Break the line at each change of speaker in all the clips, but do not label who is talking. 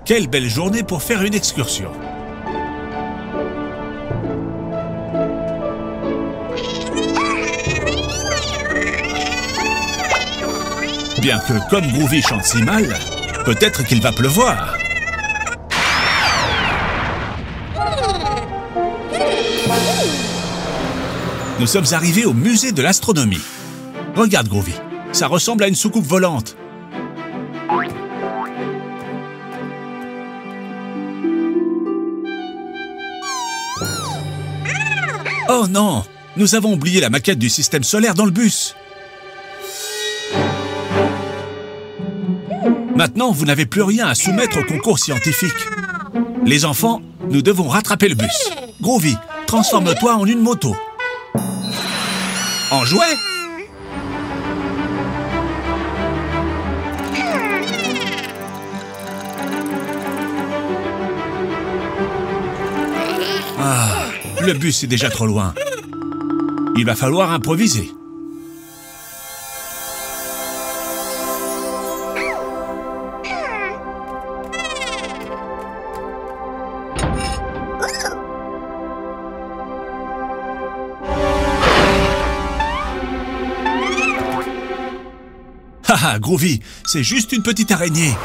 Quelle belle journée pour faire une excursion. Bien que comme Groovy chante si mal, peut-être qu'il va pleuvoir. Nous sommes arrivés au musée de l'astronomie. Regarde Groovy, ça ressemble à une soucoupe volante. Oh non, nous avons oublié la maquette du système solaire dans le bus. Maintenant, vous n'avez plus rien à soumettre au concours scientifique. Les enfants, nous devons rattraper le bus. Groovy, transforme-toi en une moto. En jouet? Ah, le bus est déjà trop loin. Il va falloir improviser. Haha, Groovy, c'est juste une petite araignée.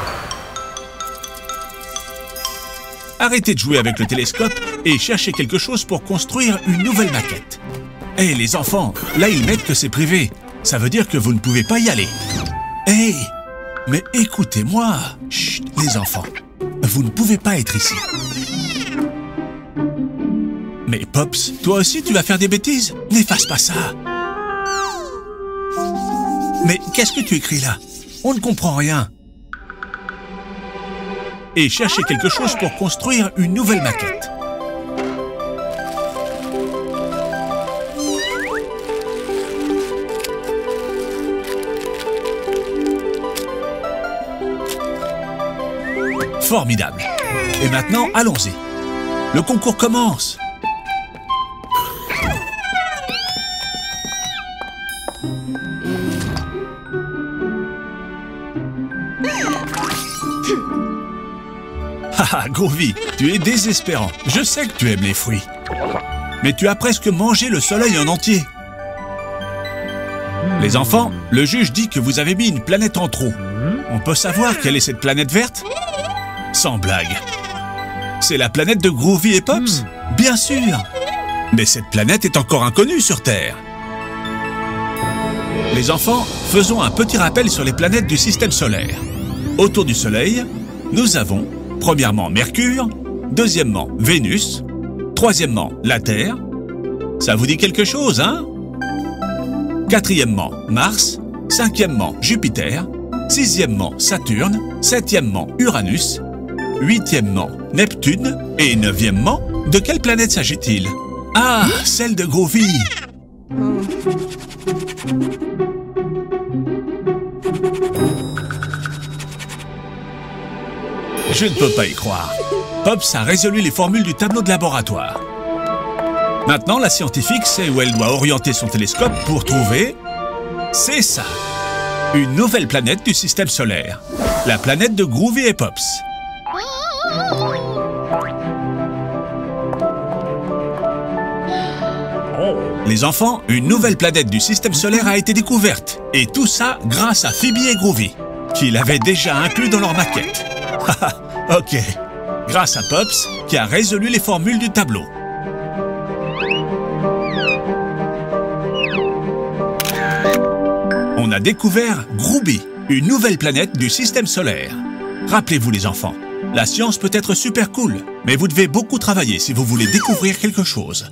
Arrêtez de jouer avec le télescope et cherchez quelque chose pour construire une nouvelle maquette. Hé, les enfants, là ils mettent que c'est privé. Ça veut dire que vous ne pouvez pas y aller. Hé, mais écoutez-moi. Chut, les enfants, vous ne pouvez pas être ici. Mais Pops, toi aussi tu vas faire des bêtises? N'efface pas ça. Mais qu'est-ce que tu écris là? On ne comprend rien. Et cherchez quelque chose pour construire une nouvelle maquette. Formidable. Et maintenant, allons-y. Le concours commence. Haha, Groovy, tu es désespérant. Je sais que tu aimes les fruits. Mais tu as presque mangé le soleil en entier. Les enfants, le juge dit que vous avez mis une planète en trop. On peut savoir quelle est cette planète verte? Sans blague. C'est la planète de Groovy et Pops? Bien sûr. Mais cette planète est encore inconnue sur Terre. Les enfants, faisons un petit rappel sur les planètes du système solaire. Autour du Soleil, nous avons premièrement Mercure, deuxièmement Vénus, troisièmement la Terre. Ça vous dit quelque chose, hein? Quatrièmement Mars, cinquièmement Jupiter, sixièmement Saturne, septièmement Uranus, huitièmement Neptune et neuvièmement, de quelle planète s'agit-il? Ah, celle de Groovy. Je ne peux pas y croire. Pops a résolu les formules du tableau de laboratoire. Maintenant, la scientifique sait où elle doit orienter son télescope pour trouver... C'est ça! Une nouvelle planète du système solaire. La planète de Groovy et Pops. Les enfants, une nouvelle planète du système solaire a été découverte. Et tout ça grâce à Phoebe et Groovy, qui l'avaient déjà inclus dans leur maquette. Ok. Grâce à Pops, qui a résolu les formules du tableau. On a découvert Groovy, une nouvelle planète du système solaire. Rappelez-vous les enfants, la science peut être super cool, mais vous devez beaucoup travailler si vous voulez découvrir quelque chose.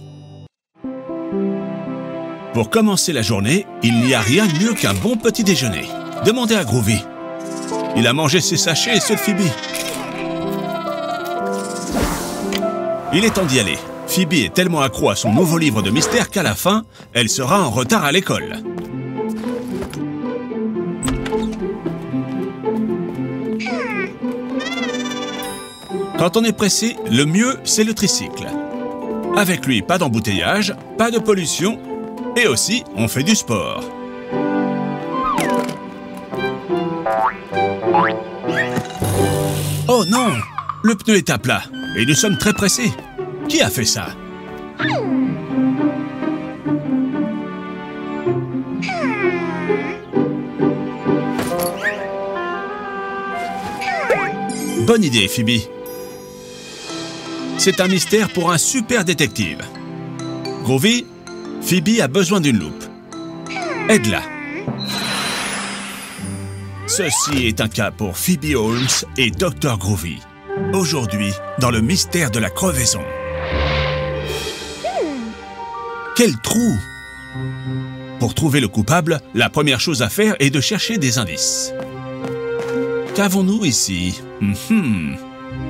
Pour commencer la journée, il n'y a rien de mieux qu'un bon petit déjeuner. Demandez à Groovy. Il a mangé ses sachets et ceux de Phoebe. Il est temps d'y aller. Phoebe est tellement accro à son nouveau livre de mystère qu'à la fin, elle sera en retard à l'école. Quand on est pressé, le mieux, c'est le tricycle. Avec lui, pas d'embouteillage, pas de pollution, et aussi, on fait du sport. Oh non! Le pneu est à plat et nous sommes très pressés. Qui a fait ça? Bonne idée, Phoebe. C'est un mystère pour un super détective. Groovy, Phoebe a besoin d'une loupe. Aide-la. Ceci est un cas pour Phoebe Holmes et Dr. Groovy. Aujourd'hui, dans le mystère de la crevaison. Quel trou! Pour trouver le coupable, la première chose à faire est de chercher des indices. Qu'avons-nous ici?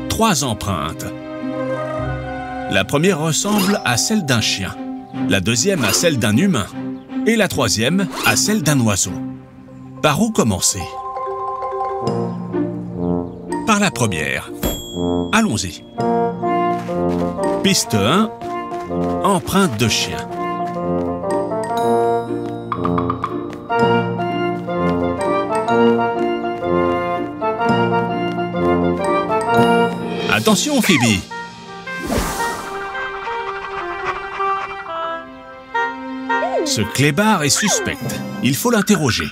3 empreintes. La première ressemble à celle d'un chien, la deuxième à celle d'un humain et la troisième à celle d'un oiseau. Par où commencer? Par la première. Allons-y. Piste 1. Empreinte de chien. Attention, Phoebe. Ce clébard est suspect. Il faut l'interroger.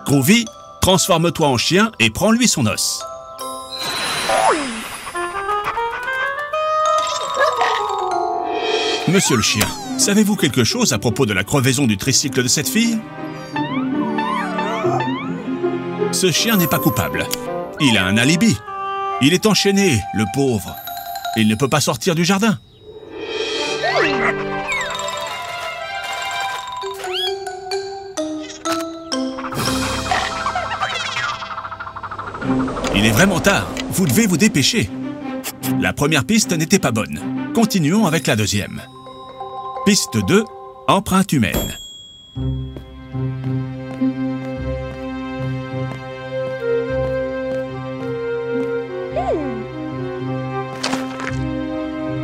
Groovy, transforme-toi en chien et prends-lui son os. Monsieur le chien, savez-vous quelque chose à propos de la crevaison du tricycle de cette fille? Ce chien n'est pas coupable. Il a un alibi. Il est enchaîné, le pauvre. Il ne peut pas sortir du jardin. Il est vraiment tard. Vous devez vous dépêcher. La première piste n'était pas bonne. Continuons avec la deuxième. Piste 2, empreinte humaine.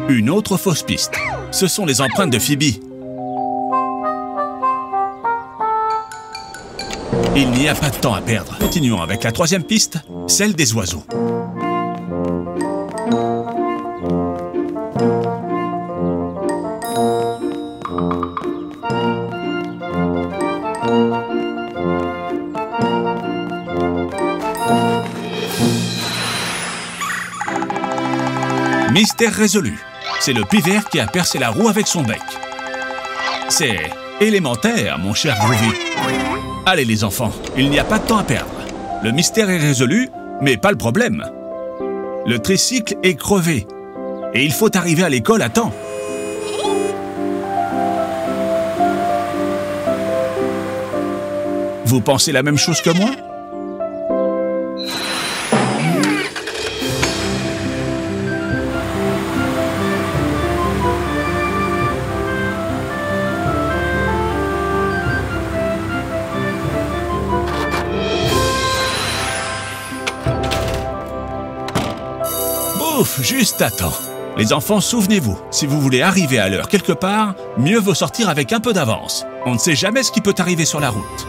Une autre fausse piste. Ce sont les empreintes de Phoebe. Il n'y a pas de temps à perdre. Continuons avec la troisième piste, celle des oiseaux. Mystère résolu. C'est le pivert qui a percé la roue avec son bec. C'est élémentaire, mon cher Groovy. Allez les enfants, il n'y a pas de temps à perdre. Le mystère est résolu, mais pas le problème. Le tricycle est crevé. Et il faut arriver à l'école à temps. Vous pensez la même chose que moi? Ouf, juste à temps. Les enfants, souvenez-vous, si vous voulez arriver à l'heure quelque part, mieux vaut sortir avec un peu d'avance. On ne sait jamais ce qui peut arriver sur la route.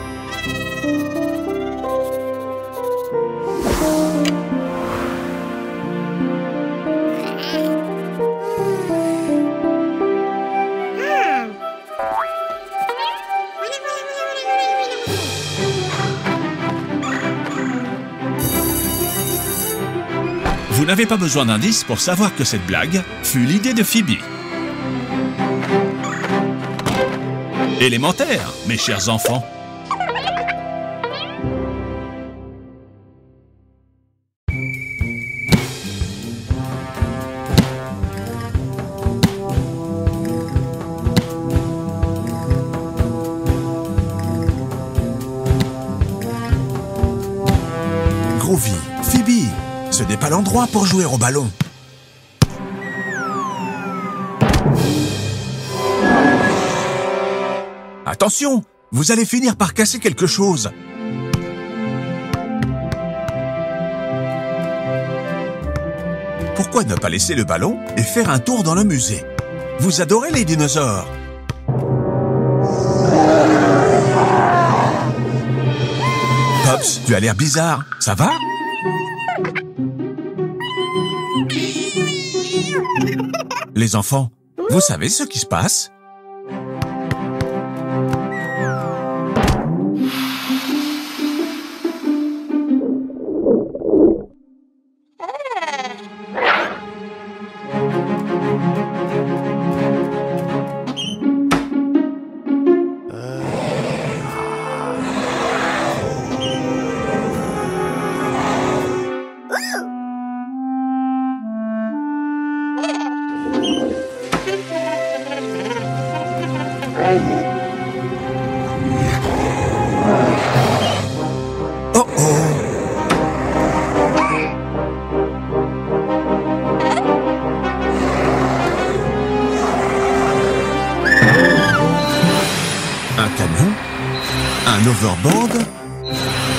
Vous n'avez pas besoin d'indices pour savoir que cette blague fut l'idée de Phoebe. Élémentaire, mes chers enfants. Groovy, Phoebe. Ce n'est pas l'endroit pour jouer au ballon. Attention, vous allez finir par casser quelque chose. Pourquoi ne pas laisser le ballon et faire un tour dans le musée? Vous adorez les dinosaures. Pops, tu as l'air bizarre. Ça va? Les enfants, vous savez ce qui se passe? Oh oh! Un camion, un overboard,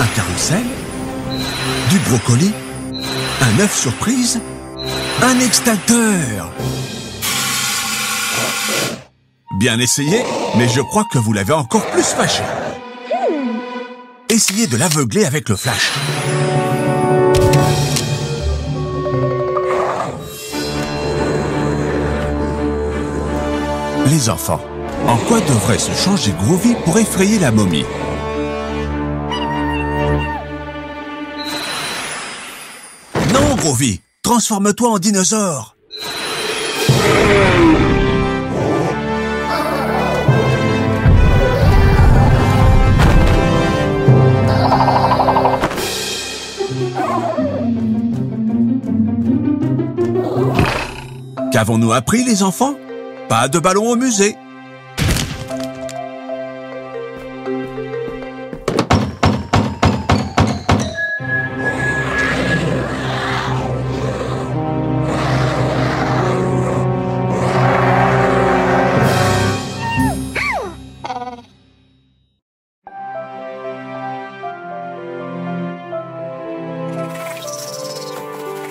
un carrousel, du brocoli, un œuf surprise, un extincteur. Bien essayé, mais je crois que vous l'avez encore plus fâché. Essayez de l'aveugler avec le flash. Les enfants, en quoi devrait se changer Groovy pour effrayer la momie? Non, Groovy, transforme-toi en dinosaure. Qu'avons-nous appris, les enfants? Pas de ballon au musée.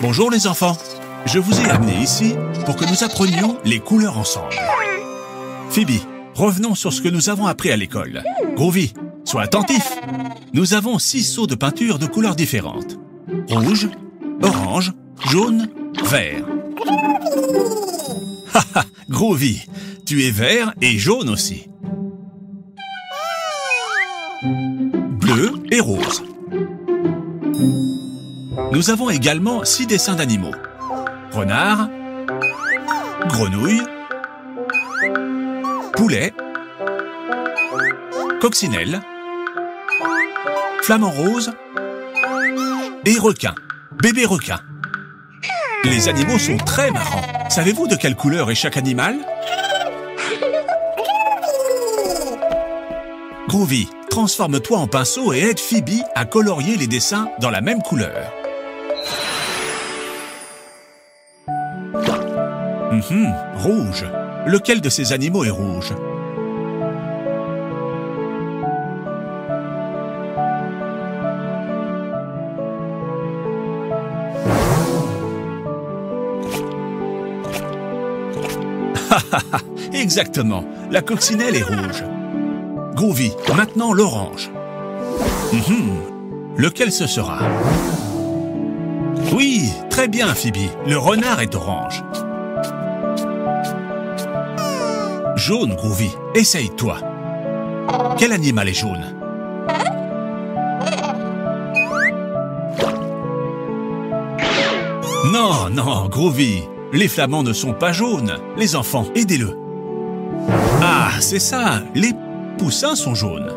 Bonjour les enfants. Je vous ai amené ici pour que nous apprenions les couleurs ensemble. Phoebe, revenons sur ce que nous avons appris à l'école. Groovy, sois attentif. Nous avons 6 seaux de peinture de couleurs différentes. Rouge, orange, jaune, vert. Haha, Groovy, tu es vert et jaune aussi. Bleu et rose. Nous avons également 6 dessins d'animaux. Renard, grenouille, poulet, coccinelle, flamant rose et requin, bébé requin. Les animaux sont très marrants. Savez-vous de quelle couleur est chaque animal? Groovy, transforme-toi en pinceau et aide Phoebe à colorier les dessins dans la même couleur. Rouge. Lequel de ces animaux est rouge? Exactement. La coccinelle est rouge. Groovy, maintenant l'orange. Lequel ce sera? Oui, très bien Phoebe. Le renard est orange. Jaune, Groovy. Essaye-toi. Quel animal est jaune? Non, non, Groovy. Les flamands ne sont pas jaunes. Les enfants, aidez-le. Ah, c'est ça. Les poussins sont jaunes.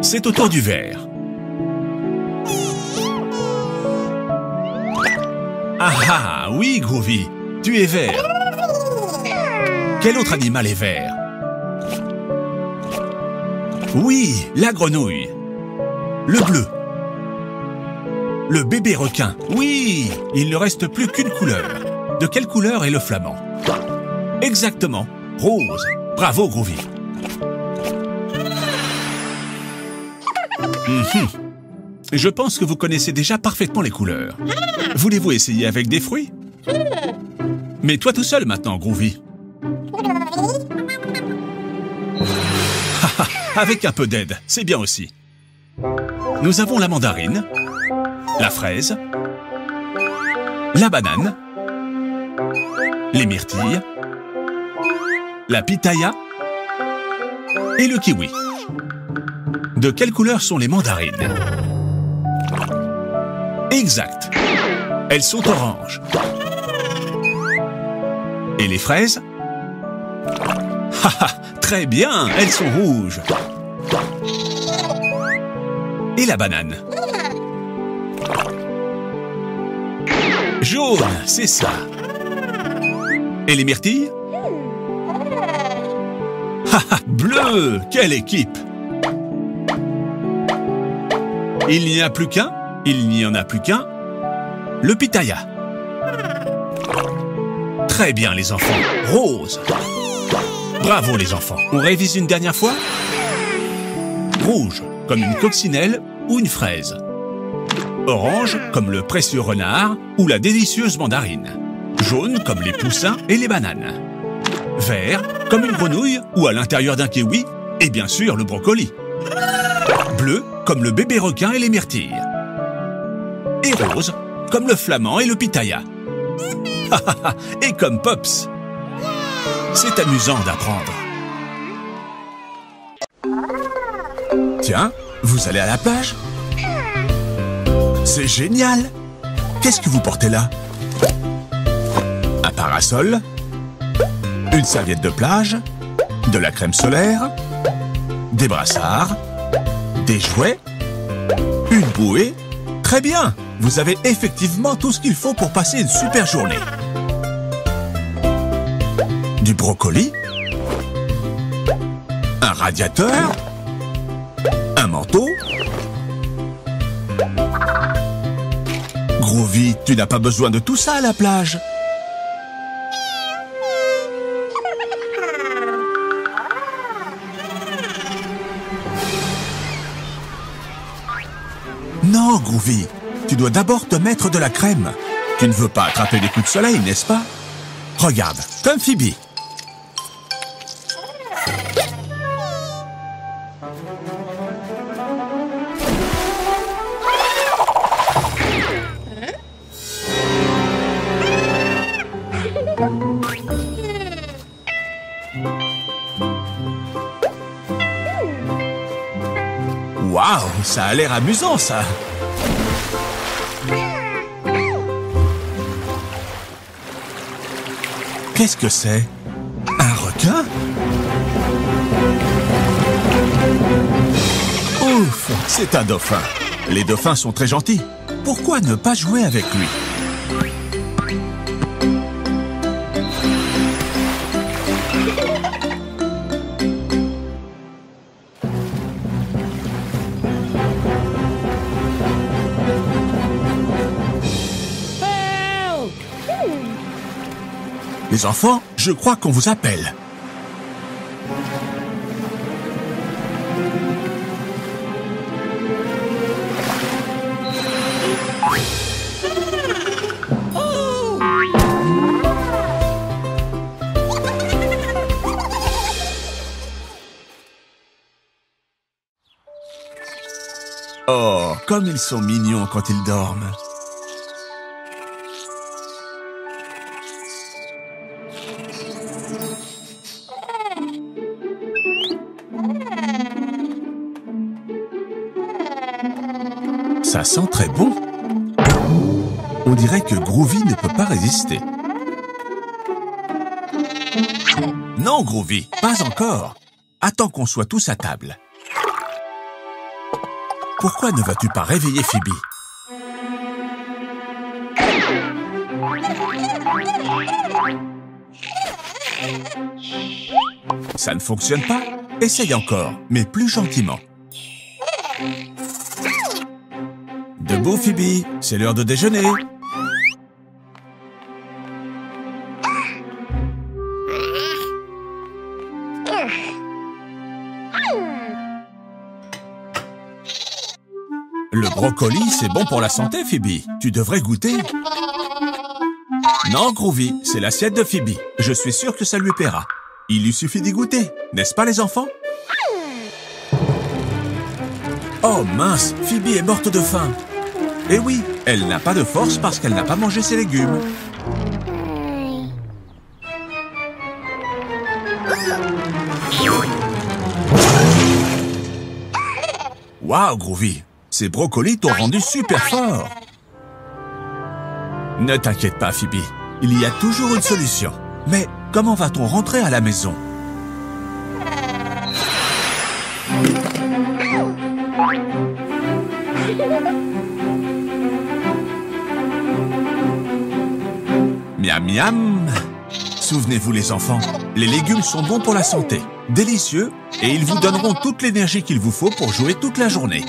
C'est au tour du vert. Ah ah, oui, Groovy. Tu es vert. Quel autre animal est vert? Oui, la grenouille. Le bleu. Le bébé requin. Oui, il ne reste plus qu'une couleur. De quelle couleur est le flamand? Exactement, rose. Bravo, Groovy. Je pense que vous connaissez déjà parfaitement les couleurs. Voulez-vous essayer avec des fruits? Mais toi tout seul maintenant, Groovy. Avec un peu d'aide, c'est bien aussi. Nous avons la mandarine, la fraise, la banane, les myrtilles, la pitaya et le kiwi. De quelle couleur sont les mandarines? Exact. Elles sont oranges. Et les fraises? Haha, très bien, elles sont rouges. Et la banane? Jaune, c'est ça. Et les myrtilles? Haha, bleu, quelle équipe! Il n'y en a plus qu'un, le pitaya. Très bien les enfants, rose. Bravo les enfants, on révise une dernière fois? Rouge, comme une coccinelle ou une fraise. Orange, comme le précieux renard ou la délicieuse mandarine. Jaune, comme les poussins et les bananes. Vert, comme une grenouille ou à l'intérieur d'un kiwi, et bien sûr le brocoli. Bleu, comme le bébé requin et les myrtilles. Et rose, comme le flamand et le pitaya. Et comme Pops. C'est amusant d'apprendre. Tiens, vous allez à la plage? C'est génial! Qu'est-ce que vous portez là? Un parasol? Une serviette de plage? De la crème solaire? Des brassards? Des jouets? Une bouée? Très bien! Vous avez effectivement tout ce qu'il faut pour passer une super journée. Du brocoli? Un radiateur? Un manteau? Groovy, tu n'as pas besoin de tout ça à la plage. Non, Groovy, tu dois d'abord te mettre de la crème. Tu ne veux pas attraper des coups de soleil, n'est-ce pas? Regarde, comme Phoebe. Waouh, ça a l'air amusant, ça. Qu'est-ce que c'est? Un requin? Ouf, c'est un dauphin. Les dauphins sont très gentils. Pourquoi ne pas jouer avec lui? Les enfants, je crois qu'on vous appelle. Oh, comme ils sont mignons quand ils dorment. Ça sent très bon. On dirait que Groovy ne peut pas résister. Non, Groovy, pas encore. Attends qu'on soit tous à table. Pourquoi ne vas-tu pas réveiller Phoebe? Ça ne fonctionne pas? Essaye encore, mais plus gentiment. Debout, Phoebe, c'est l'heure de déjeuner. Le brocoli, c'est bon pour la santé, Phoebe. Tu devrais goûter. Non, Groovy, c'est l'assiette de Phoebe. Je suis sûr que ça lui plaira. Il lui suffit d'y goûter, n'est-ce pas, les enfants? Oh mince, Phoebe est morte de faim. Et oui, elle n'a pas de force parce qu'elle n'a pas mangé ses légumes. Waouh, Groovy, ces brocolis t'ont rendu super fort. Ne t'inquiète pas, Phoebe, il y a toujours une solution. Mais comment va-t-on rentrer à la maison? Miam miam. Souvenez-vous les enfants, les légumes sont bons pour la santé, délicieux, et ils vous donneront toute l'énergie qu'il vous faut pour jouer toute la journée.